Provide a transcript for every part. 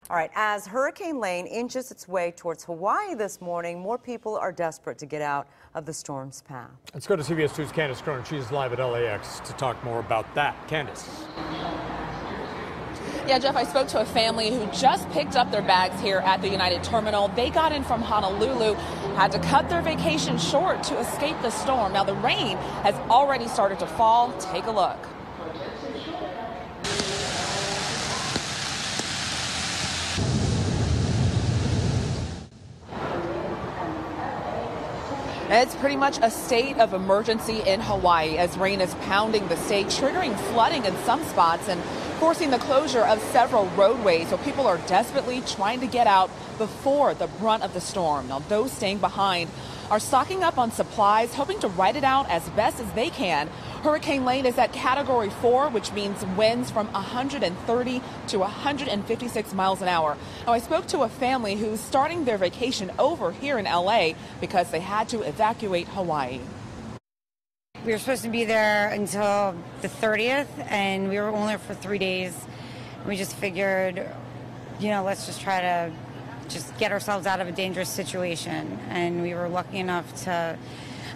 All right, as Hurricane Lane inches its way towards Hawaii this morning, more people are desperate to get out of the storm's path. Let's go to CBS 2's Kandiss Crone. She's live at LAX to talk more about that. Kandiss. Yeah, Jeff, I spoke to a family who just picked up their bags here at the United Terminal. They got in from Honolulu, had to cut their vacation short to escape the storm. Now, the rain has already started to fall. Take a look. It's pretty much a state of emergency in Hawaii as rain is pounding the state, triggering flooding in some spots and forcing the closure of several roadways. So people are desperately trying to get out before the brunt of the storm. Now, those staying behind are stocking up on supplies, hoping to ride it out as best as they can. Hurricane Lane is at Category 4, which means winds from 130 to 156 miles an hour. Now, I spoke to a family who's starting their vacation over here in LA because they had to evacuate Hawaii. We were supposed to be there until the 30th, and we were only there for 3 days. We just figured, let's just try to get ourselves out of a dangerous situation. And we were lucky enough to,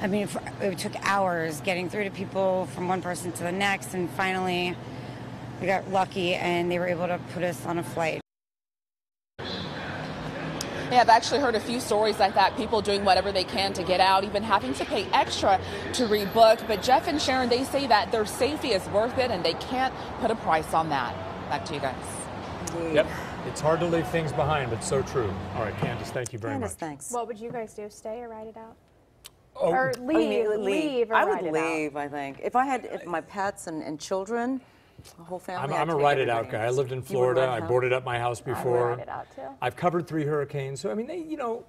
it took hours getting through to people from one person to the next, and finally we got lucky and they were able to put us on a flight. Yeah, I've actually heard a few stories like that, people doing whatever they can to get out, even having to pay extra to rebook. But Jeff and Sharon, they say that their safety is worth it and they can't put a price on that. Back to you guys. Yep. It's hard to leave things behind, but so true. All right, Kandiss, thank you very much. Thanks. What would you guys do? Stay or ride it out? Oh, Or leave or I ride would it out? leave, I think. If I had my pets and children, the whole family. I'm a ride it out guy. I lived in Florida. I boarded up my house before. I would ride it out too. I've covered 3 hurricanes, so I mean, they,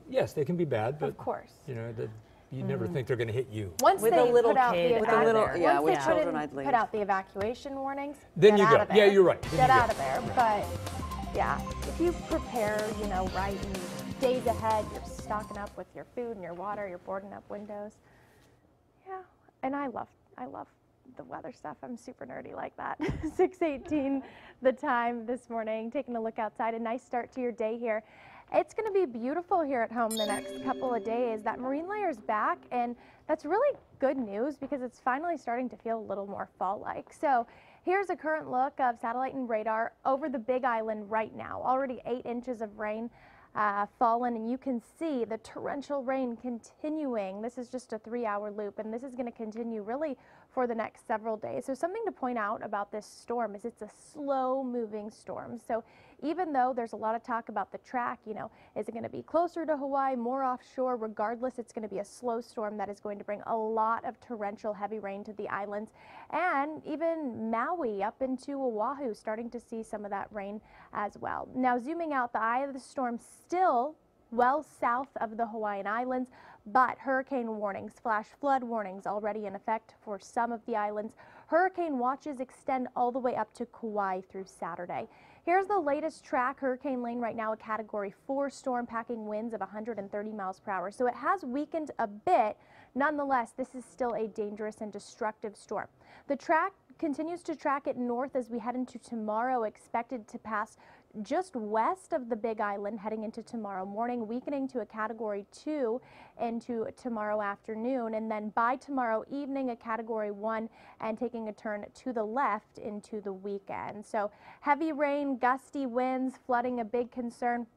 yes, they can be bad, but Of course. you never think they're going to hit you. Once With they a little put out kid. the With a little, once yeah, they with put children, in- I'd leave. Put out the evacuation warnings. Then get you out go. of there. Yeah, you're right. Then Get you out go. of there. But yeah, if you prepare, right, and days ahead, you're stocking up with your food and your water. You're boarding up windows. Yeah, and I love the weather stuff. I'm super nerdy like that. 6:18 the time this morning. Taking a look outside. A nice start to your day here. It's going to be beautiful here at home the next couple of days. That marine layer's back, and that's really good news because it's finally starting to feel a little more fall-like. So here's a current look of satellite and radar over the Big Island right now. Already 8 inches of rain fallen, and you can see the torrential rain continuing. This is just a 3-hour loop, and this is going to continue really for the next several days. So something to point out about this storm is it's a slow moving storm. So even though there's a lot of talk about the track, is it going to be closer to Hawaii, more offshore? Regardless, it's going to be a slow storm that is going to bring a lot of torrential heavy rain to the islands, and even Maui up into Oahu, starting to see some of that rain as well. Now, zooming out, the eye of the storm still well south of the Hawaiian Islands, but hurricane warnings, flash flood warnings already in effect for some of the islands. Hurricane watches extend all the way up to Kauai through Saturday. Here's the latest track. Hurricane Lane right now a Category 4 storm, packing winds of 130 miles per hour. So it has weakened a bit. Nonetheless, this is still a dangerous and destructive storm. The track continues to track it north as we head into tomorrow, expected to pass just west of the Big Island heading into tomorrow morning, weakening to a Category 2 into tomorrow afternoon, and then by tomorrow evening a Category 1 and taking a turn to the left into the weekend. So heavy rain, gusty winds, flooding a big concern.